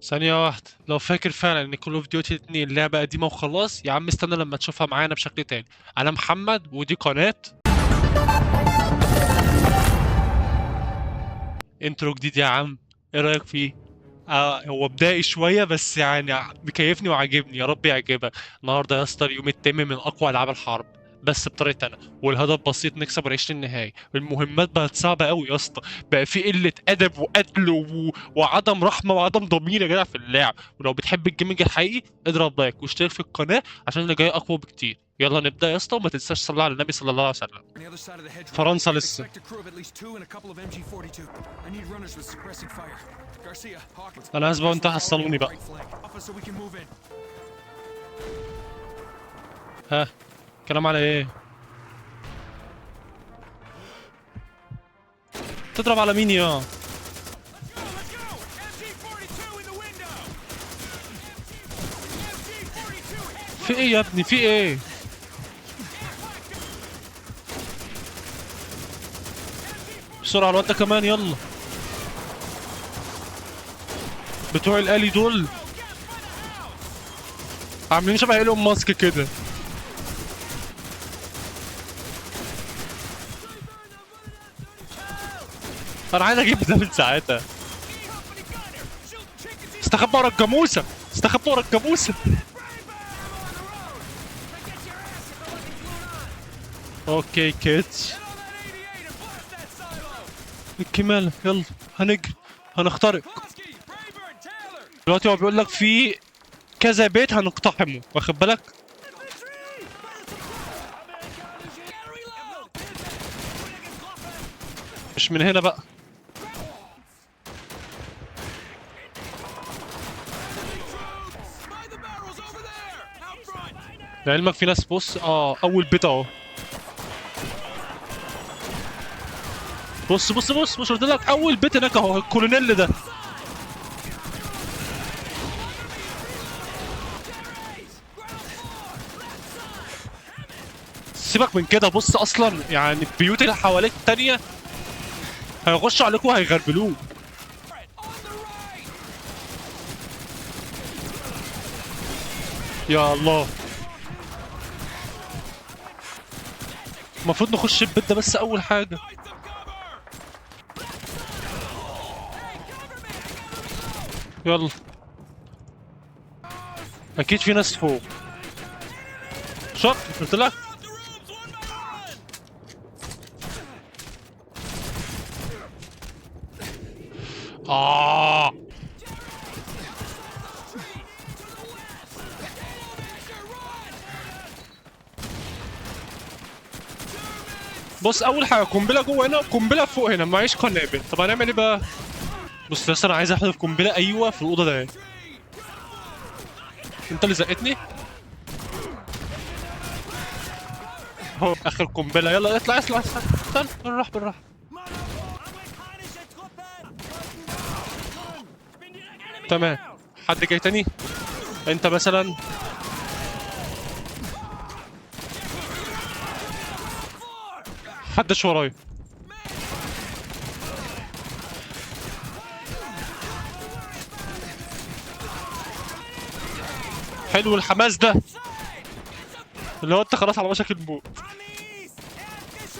ثانية واحدة، لو فاكر فعلا ان كول اوف ديوتي 2 لعبة قديمة وخلاص، يا عم استنى لما تشوفها معانا بشكل تاني. انا محمد ودي قناة انترو جديد يا عم. ايه رأيك فيه؟ هو بدائي شوية بس يعني مكيفني وعاجبني، يا رب يعجبك. النهاردة يا اسطى اليوم التامن من اقوى العاب الحرب، بس بطريقتي انا، والهدف بسيط: نكسب ونعيش للنهاية. المهمات بقت صعبة قوي يا اسطى، بقى في قلة ادب وقتل وعدم رحمة وعدم ضمير يا جدع في اللعب. ولو بتحب الجيمنج الحقيقي اضرب لايك واشترك في القناة عشان اللي جاي اقوى بكتير. يلا نبدأ يا اسطى، وما تنساش تصلي على النبي صلى الله عليه وسلم. On the other side of the hedgerow. فرنسا لسه. Expect a crew of at least 2 and a couple of MG-42. I need runners with suppressing fire. Garcia, Hawkins. انا هسبق وانت حصلوني بقى. Right flank. Alpha so we can move in. ها، كلام على ايه؟ تضرب على مين يا؟ Let's go! MG-42 in the window. MG-42 في ايه يا ابني؟ في ايه؟ بسرعة الواد ده كمان، يلا. بتوع الآلي دول عاملين شبه ايلون ماسك كده. انا عايز اجيب ده من ساعتها. استخبى ورا الجاموسة، استخبى ورا الجاموسة. اوكي كيتش. الكمال، يلا هنجري، هنخترق. دلوقتي هو بيقول لك في كذا بيت هنقتحمه، واخد بالك؟ مش من هنا بقى. لعلمك في ناس، بص اول بيت اهو. بص بص بص، مش قلت لك اول بيت هناك اهو، الكولونيل ده. سيبك من كده، بص اصلا يعني البيوت اللي حواليك التانية هيخشوا عليكم وهيغربلوك. يا الله، المفروض نخش البيت ده بس اول حاجة. يلا، اكيد في ناس فوق. شوف قلت لك. آه بص، أول حاجة قنبلة جوه هنا وقنبلة فوق هنا، معيش قنابل. طب هنعمل إيه بقى؟ بص يا، أنا عايز أحذف قنبلة، أيوه في الأوضة ده. أنت اللي زقتني. أهو آخر قنبلة، يلا اطلع اطلع، استنى بالراحة بالراحة. تمام، حد جاي تاني؟ أنت مثلا. محدش ورايا. حلو الحماس ده، اللي هو انت خلاص على وشك الموت.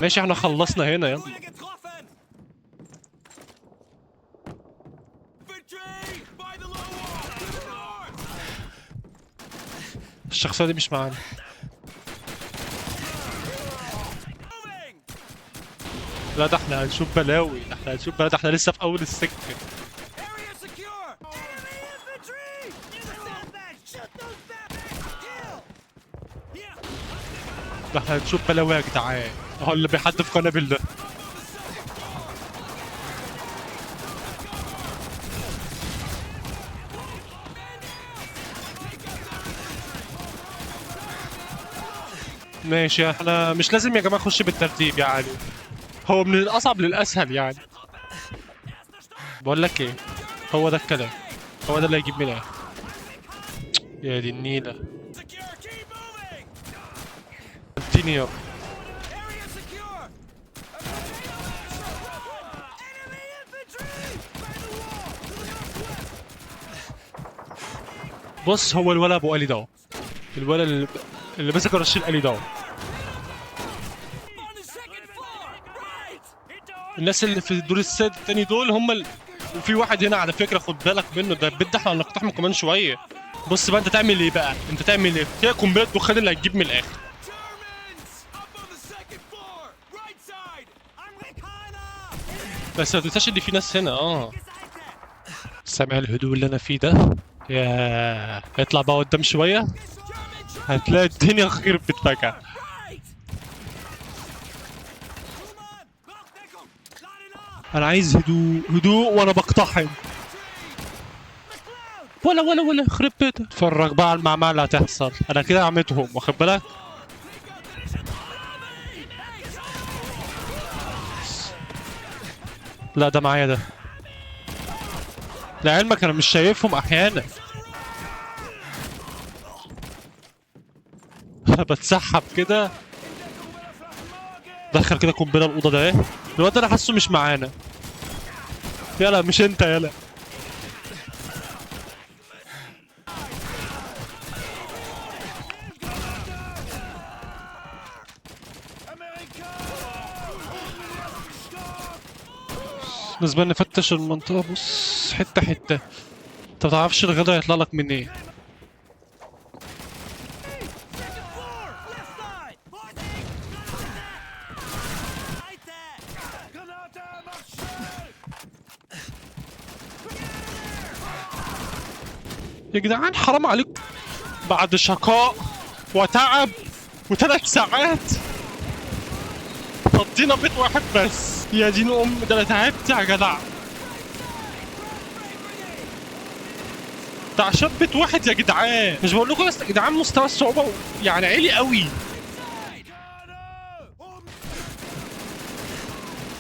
ماشي، احنا خلصنا هنا، يلا. الشخصية دي مش معانا. لا، ده احنا هنشوف بلاوي، ده احنا هنشوف بلاوي، ده احنا لسه في أول السكة. ده احنا هنشوف بلاوي يا جدعان. اهو اللي بيحدف قنابل ده. ماشي، احنا مش لازم يا جماعة نخش بالترتيب يعني، هو من الأصعب للأسهل يعني. بقول لك ايه، هو ده الكلام، هو ده اللي هيجيب من الآخر. يا دي النيلة، اديني يابا. بص هو الولد ابو الي ده، الولد اللي ماسك الرشيد الي ده. الناس اللي في الدور التاني دول هم وفي واحد هنا على فكره خد بالك منه، ده البيت ده احنا هنقتحمه كمان شويه. بص بقى انت تعمل ايه بقى، انت تعمل ايه؟ هي قنبله دخان اللي هتجيب من الاخر. بس ما تنساش ان في ناس هنا. سامع الهدوء اللي انا فيه ده؟ يا اطلع بقى قدام شويه هتلاقي الدنيا خربت فجأة. انا عايز هدوء هدوء وانا بقتحم. ولا خرب بيتك. اتفرج بقى على المعمعة اللي هتحصل، انا كده عميتهم واخد بالك. لا ده معايا ده، لعلمك انا مش شايفهم احيانا. بتسحب كده، دخل كده قنبله الاوضه ده. ايه الواد ده انا حاسه مش معانا. يلا مش انت يلا. لازم نفتش المنطقه، بص حته حته. انت متعرفش الغدا هيطلع لك من ايه. يا جدعان حرام عليكم، بعد شقاء وتعب و3 ساعات فضينا بيت واحد بس. يا دين ده انا تعبت يا جدع، ده عشان بيت واحد يا جدعان. مش بقول لكم بس يا جدعان مستوى الصعوبة يعني عالي قوي.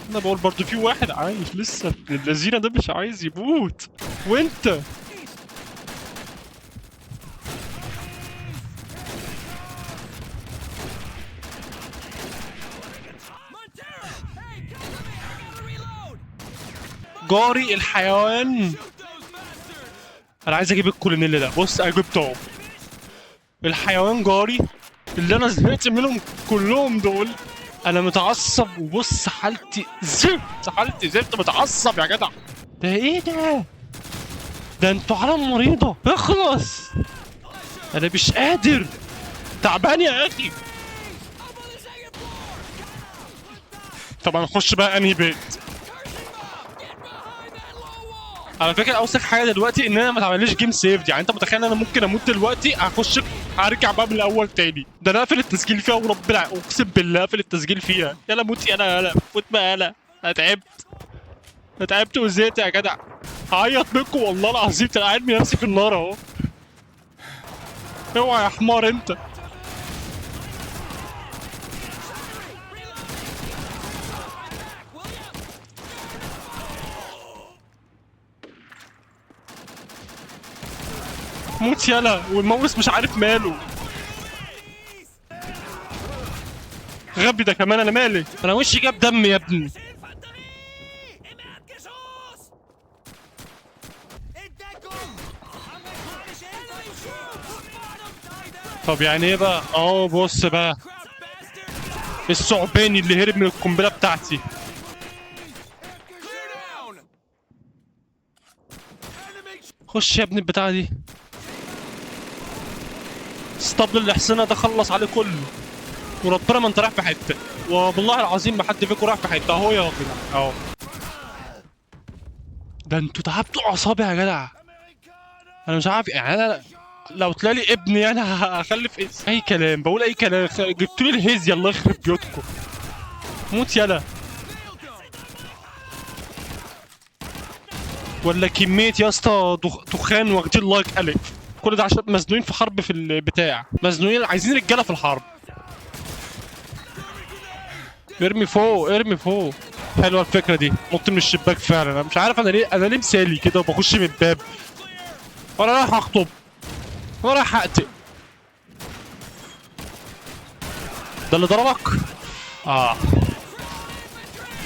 انا بقول برضو في واحد عايش لسه، الذين ده مش عايز يموت. وانت جاري الحيوان. انا عايز اجيب الكولونيل ده، بص انا جبتهم. الحيوان جاري اللي انا زهقت منهم كلهم دول. انا متعصب وبص حالتي زفت، حالتي زفت، متعصب يا جدع. ده ايه ده انتوا عالم مريضة، اخلص. انا مش قادر، تعبان يا اخي. طبعا نخش بقى انهي بيت. على فكره اوسخ حاجه دلوقتي ان انا ما اتعمليش جيم سيف. يعني انت متخيل ان انا ممكن اموت دلوقتي هخش هرجع بقى من الاول تاني. ده انا اقفل التسجيل فيها ورب اقسم بالله اقفل التسجيل فيها. يلا موت يلا موت بقى يلا. انا تعبت وزهقت يا جدع. هعيط منكم والله العظيم، انا قاعد نفسي في النار اهو. اوعى يا حمار انت. موت يلا، والماوس مش عارف ماله. غبي ده كمان، انا مالي، انا وشي جاب دم يا ابني. طب يعني ايه بقى؟ بص بقى الثعباني اللي هرب من القنبله بتاعتي. خش يا ابني البتاعه دي. الاسطبل اللي حسنا ده خلص عليه كله، وربنا ما انت رايح في حته، والله العظيم ما حد فيكم رايح في حته. اهو يا جدع اهو. ده انتوا تعبتوا اعصابي يا جدع. انا مش عارف يعني، انا لو طلع لي ابني انا هخلف ايه؟ اي كلام بقول اي كلام. جبتوا لي الهيزي الله يخرب بيوتكم. موت يلا. ولا كمية يا اسطى دخان واخدين لايك الف. كل ده عشان مزنوقين في حرب في البتاع، مزنوقين عايزين رجاله في الحرب. ارمي فوق. حلوه الفكره دي، نط من الشباك فعلا. انا مش عارف انا ليه مثالي كده وبخش من الباب. وانا رايح اخطب وانا رايح اقتل. ده اللي ضربك؟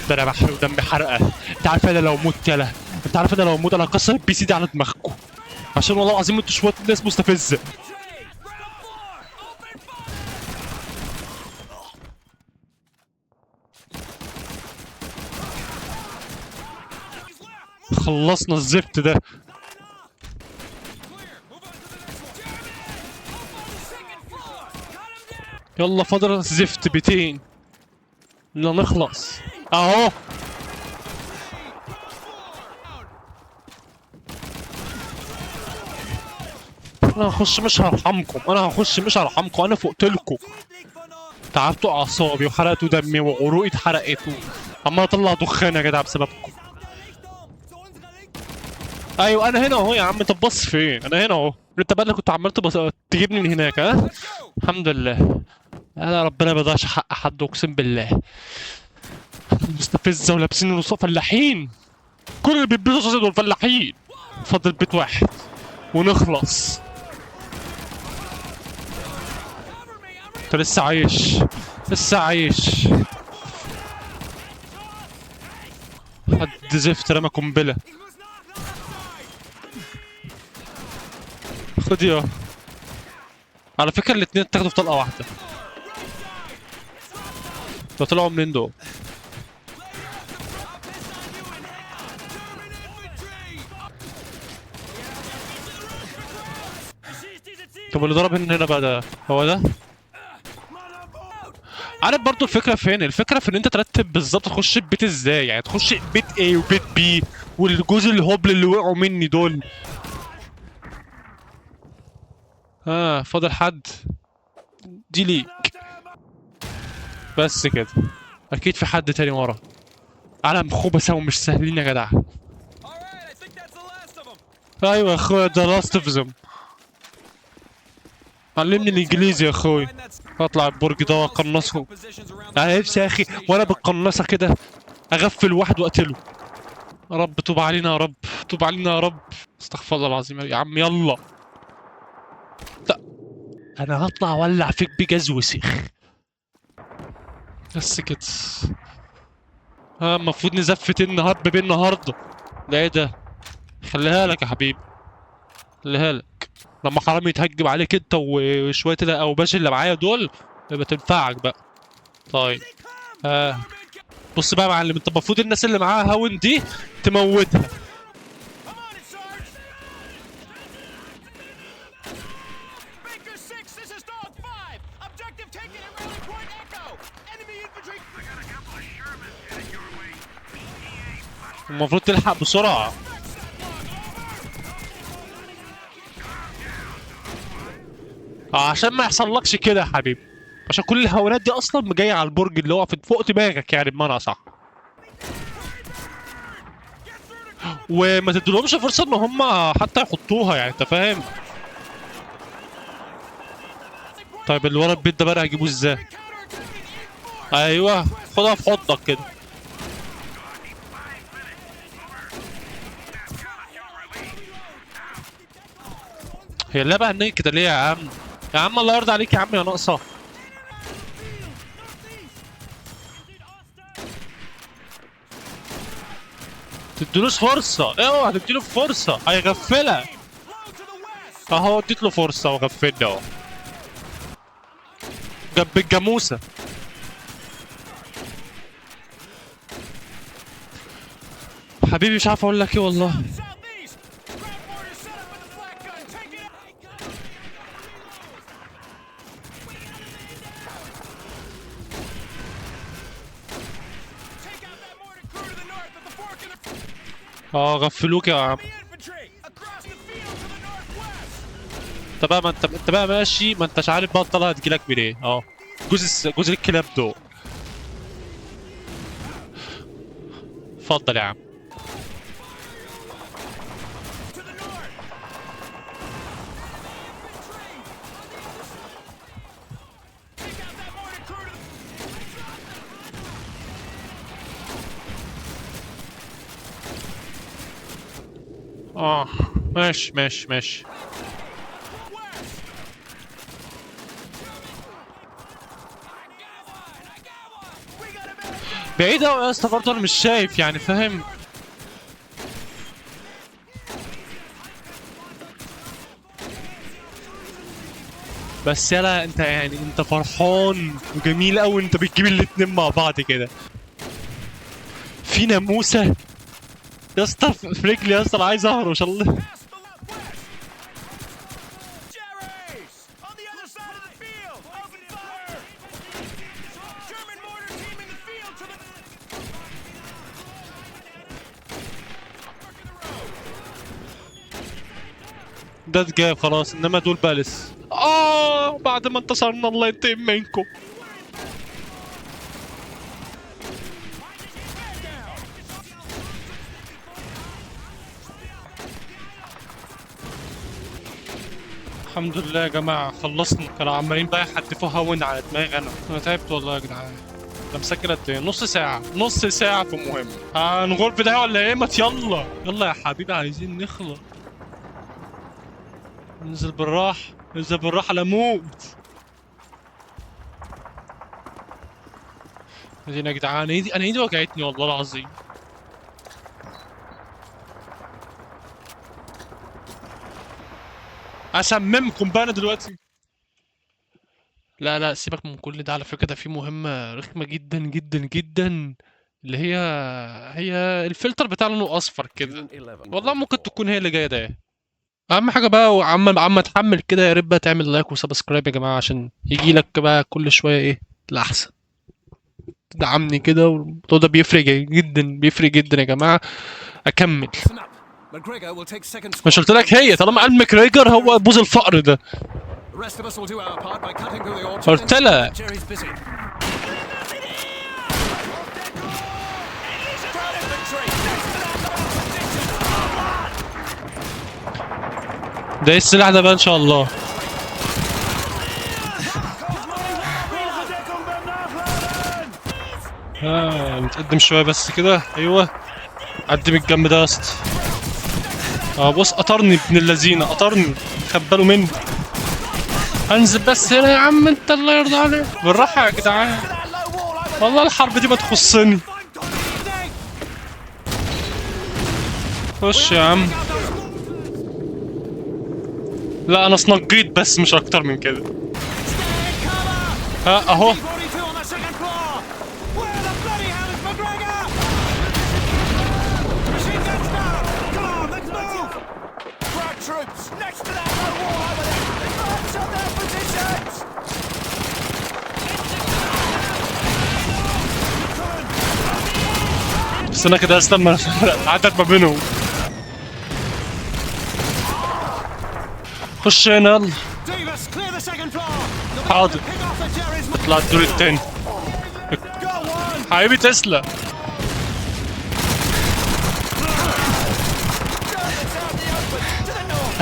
ده انا بحرق ودمي حرقه. انت عارف انا لو مت انا هكسر البي سي دي على دماغكم. عشان والله العظيم انتوا شويه ناس مستفزه. خلصنا الزفت ده. يلا فاضل زفت بيتين لا نخلص اهو. انا هخش مش هرحمكم، انا هخش مش هرحمكم، انا فوقتلكم. تعبتوا اعصابي وحرقتوا دمي وعروقي اتحرقت عمال اطلع دخان يا جدع بسببكم. ايوه انا هنا اهو يا عم، طب بص فين؟ انا هنا اهو. انت بقى اللي كنت عمال تجيبني من هناك ها؟ الحمد لله. انا ربنا ما يضيعش حق حد اقسم بالله. مستفزه ولابسين الوصاف فلاحين، كل اللي بيلبسوا دول فلاحين. فاضل بيت واحد ونخلص. انت لسه عايش، لسه عايش. حد زفت رمى قنبله. خد يا، على فكره الاتنين اتاخدوا في طلقه واحده. ده طلعوا منين دول؟ طب اللي ضرب هنا بقى ده هو ده؟ عارف برضو الفكره فين؟ الفكره في ان انت ترتب بالظبط تخش البيت ازاي، يعني تخش بيت A وبيت B والجزء الهبل اللي وقعوا مني دول. فاضل حد. دي ليك بس كده. اكيد في حد تاني ورا. عالم خبثة ومش سهلين يا جدع. ايوه يا اخويا ده لاست اوف زم. علمني الانجليزي يا اخوي. اطلع البرج ده واقنصه. انا نفسي يا اخي وانا بالقناصه كده اغفل واحد واقتله. يا رب توب علينا، يا رب توب علينا يا رب. استغفر الله العظيم يا عم. يلا لا، انا هطلع اولع فيك بجاز وسيخ بس كده. المفروض نزفت النهار بالنهارده. ده ايه ده؟ خليها لك يا حبيبي، خليها لك. لما حرامي يتهجم عليك انت وشويه الاوباش اللي معايا دول يبقى تنفعك بقى. طيب بص بقى يا معلم، انت المفروض الناس اللي معاها هاون دي تموتها. المفروض تلحق بسرعة. عشان ما يحصلكش كده يا حبيبي، عشان كل الهونات دي اصلا جايه على البرج اللي هو فوق دماغك يعني بمعنى صح. وما تديلهمش فرصه ان هم حتى يحطوها، يعني انت فاهم. طيب اللي ورا البيت ده بقى هجيبه ازاي؟ ايوه خدها في حضنك كده. هي اللعبه عنك كده ليه يا عم؟ يا عم الله يرضى عليك يا عم يا ناقصه. تديلوش فرصه، اوعى تديله فرصه هيغفلك. اهو اديت له فرصه وغفلني اهو. جنب الجاموسه. حبيبي مش عارف اقول لك ايه والله. غفلوك يا عم. انت بقى ما انت بقى ماشي، ما انتش عارف بقى الطلقه هتجيلك منين. جزء الكلاب دول. اتفضل يا عم. ماشي ماشي ماشي. بعيد اوي يا اسطى برضه، انا مش شايف يعني فاهم. بس يلا انت يعني انت فرحان وجميل قوي انت بتجيب الاتنين مع بعض كده. في ناموسه يا اسطى في رجلي يا اسطى، انا عايز اهرش الله. Jerry's! On the other side of the field! Open fire! German mortar team in the field to the... ده اتجاب خلاص، انما دول بقى لسه. بعد ما انتصرنا الله ينتقم منكم. الحمد لله يا جماعة خلصنا. كانوا عمالين بقى يحدفوا هون على دماغي أنا تعبت والله يا جدعان. أنا مسجل قد إيه؟ نص ساعة، نص ساعة في مهمة. هنغور في ده ولا إيه؟ ما يلا يلا يا حبيبي عايزين نخلص. انزل بالراحة، انزل بالراحة لا موت. عايزين يا جدعان ايدي، أنا ايدي وجعتني والله العظيم. أسممكم بقى أنا دلوقتي. لا لا سيبك من كل ده، على فكرة ده في مهمة رخمة جدا جدا جدا، اللي هي الفلتر بتاع لونه أصفر كده. والله ممكن تكون هي اللي جاية ده. أهم حاجة بقى وعم تحمل كده، يا ريت بقى تعمل لايك وسبسكرايب يا جماعة عشان يجي لك بقى كل شوية إيه الأحسن. تدعمني كده والموضوع ده بيفرق جدا، بيفرق جدا يا جماعة. أكمل. Listen up. McGregor will take second squad. مش قلت لك هي طالما قال ماكريجر هو بوز الفقر ده. The rest of us will do our part by cutting through the orchard. قلت لها. Jerry's busy. ده ايه السلاح ده بقى ان شاء الله. متقدم شويه بس كده. ايوه قدم الجنب ده يا اسطى. بص قطرني ابن اللذينه، قطرني خد باله مني. انزل بس هنا يا عم انت الله يرضى عليك. بالراحه يا جدعان والله الحرب دي ما تخصني. خش يا عم. لا انا صنجيت بس مش اكتر من كده. اهو. استنى كده استنى عدت ما بينهم. خش هنا يلا. حاضر. اطلع الدور التاني. حبيبي تسلا.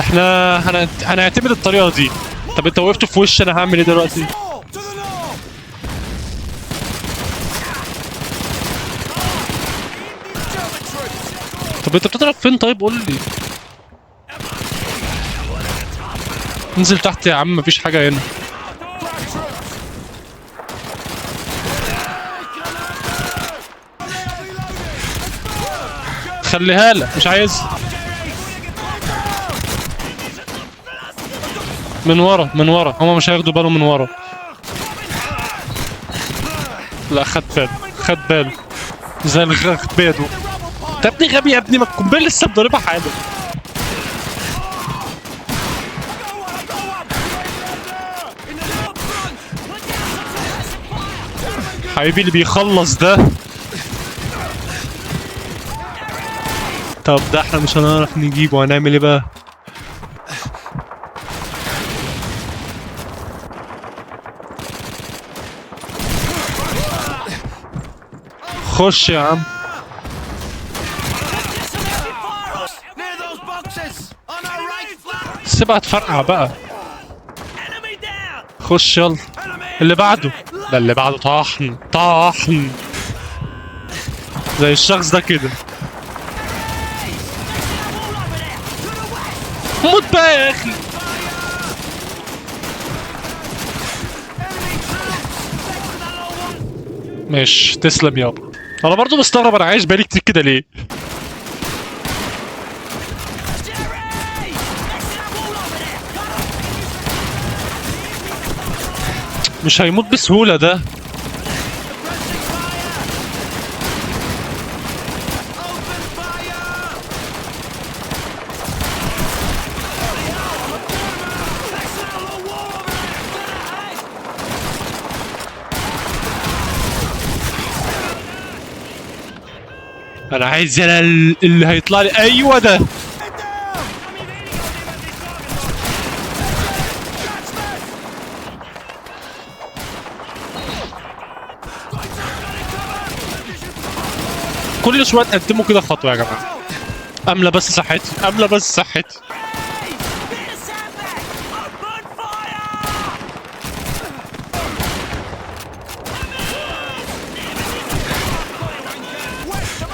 احنا هنعتمد الطريقة دي. طب انت وقفت في وش انا هعمل ايه دلوقتي؟ طب انت بتضرب فين طيب قول لي. انزل تحت يا عم مفيش حاجة هنا. خليها لك مش عايز. من ورا من ورا هما مش هياخدوا بالهم من ورا. لا خد باله خد باله زي الغبيدو. انت يا ابني غبي يا ابني، ما القنبله لسه مضربها حالا. حبيبي اللي بيخلص ده. طب ده احنا مش هنعرف نجيبه، هنعمل ايه بقى؟ خش يا عم. سيبها تفرقع بقى. خش يلا. اللي بعده ده اللي بعده طاحن طاحن زي الشخص ده كده. موت بقى يا اخي. ماشي تسلم يابا. انا برضو مستغرب انا عايش بقالي كتير كده ليه. مش هيموت بسهولة ده. انا عايز انا اللي هيطلع لي. ايوه ده. كل شويه تقدموا كده خطوه يا جماعه. املى بس صحتي، املى بس صحتي.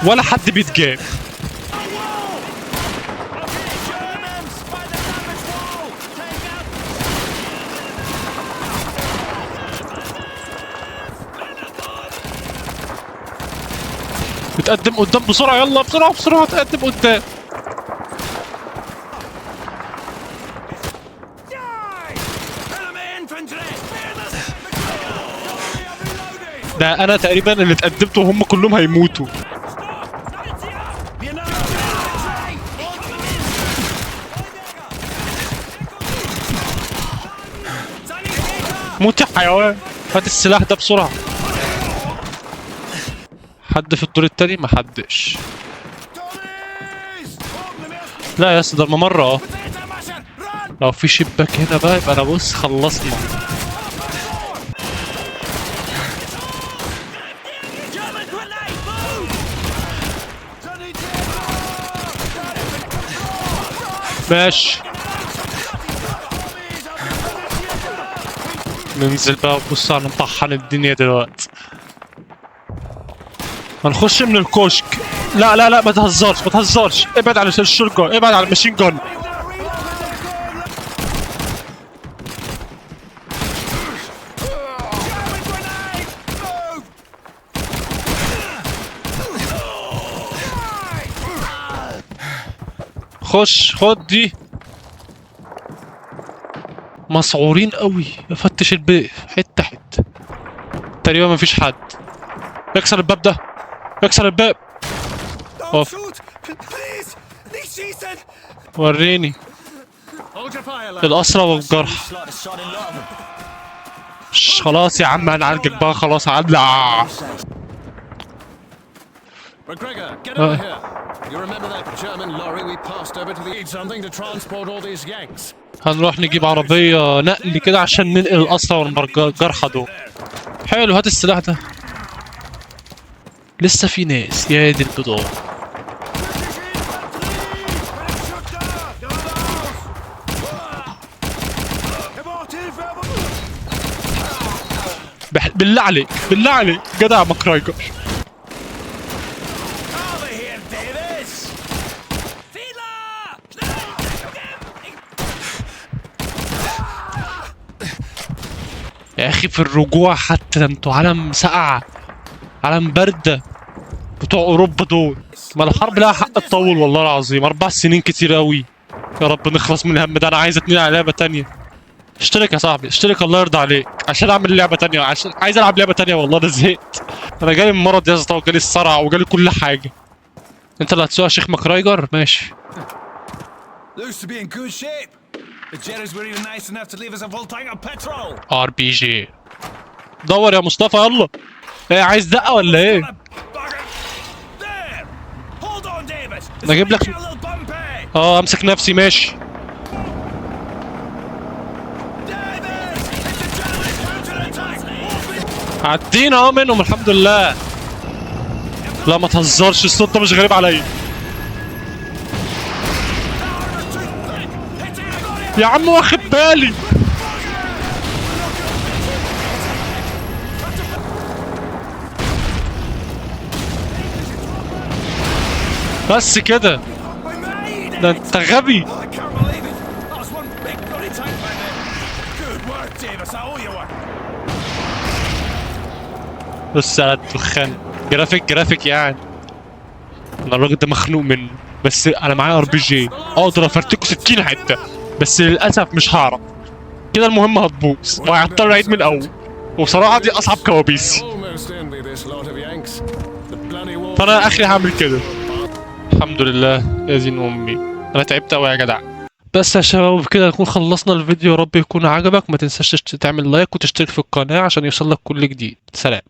ولا حد بيتجاب. بتقدم قدام بسرعة، يلا بسرعة بسرعة تقدم قدام. ده أنا تقريبا اللي اتقدمت وهم كلهم هيموتوا. موت يا حيوان. هات السلاح ده بسرعة. حد في الدور التاني؟ محدش. لا يا اسطى ده الممر اهو. لو في شباك هنا بقى يبقى انا بص خلصنا. ماشي. ننزل بقى وبص على نطحن الدنيا دلوقتي. هنخش من الكشك. لا لا لا ما تهزرش ما تهزرش. ابعد عن الشرطة، ابعد عن الماشين جن. خش خد دي. مسعورين قوي. افتش البيت حته حته. تقريبا مفيش حد. اكسر الباب ده، اكسر الباب. اوف. وريني الأسرى والجرح. خلاص يا عم هنعالجك بقى خلاص هعدلع. McGregor, get over here. You remember that German lorry we passed over to the need something to transport all these Yanks? هنروح نجيب عربية نقل كده عشان ننقل الأسرى والجرحى دول. حلو هات السلاح ده. لسه في ناس يا دي البضاعة. بالله عليك بالله عليك جدع ماكرايجر. يا اخي في الرجوع حتى انتوا علم سقعة علم باردة بتوع اوروبا دول. ما الحرب لها حق تطول والله العظيم. 4 سنين كتير قوي. يا رب نخلص من الهم ده. انا عايز اتنقل على لعبة تانية. اشترك يا صاحبي اشترك الله يرضى عليك عشان اعمل لعبة تانية. عشان عايز العب لعبة تانية والله انا زهقت. انا جالي المرض يا اسطى وجالي الصرع وجالي كل حاجة. انت اللي هتسوق يا شيخ ماكرايجر ماشي. Looks to be in good shape. The Jerrys were even nice enough to leave us a full tank of petrol. ار بي جي. دور يا مصطفى يلا. ايه عايز دقة ولا ايه؟ There. Hold on, Davis. انا اجيب لك. اه امسك نفسي ماشي. عدينا اه منهم الحمد لله. لا ما تهزرش الصوت ده مش غريب عليا. يا عم واخد بالي. بس كده. ده انت غبي. بص على الدخان. جرافيك يعني. انا الراجل ده مخنوق منه. بس انا معايا ار بي جي اقدر افرتكه 60 حته. بس للاسف مش هعرف. كده المهمه هتبوظ وهضطر اعيد من الاول. وبصراحة دي أصعب كوابيس. Almost envy this lot of Yanks. The bloody war. فأنا آخري هعمل كده. الحمد لله يا زين أمي، أنا تعبت أوي يا جدع. بس يا شباب بكده نكون خلصنا الفيديو، يا رب يكون عجبك. ما تنساش تعمل لايك وتشترك في القناة عشان يوصلك كل جديد. سلام.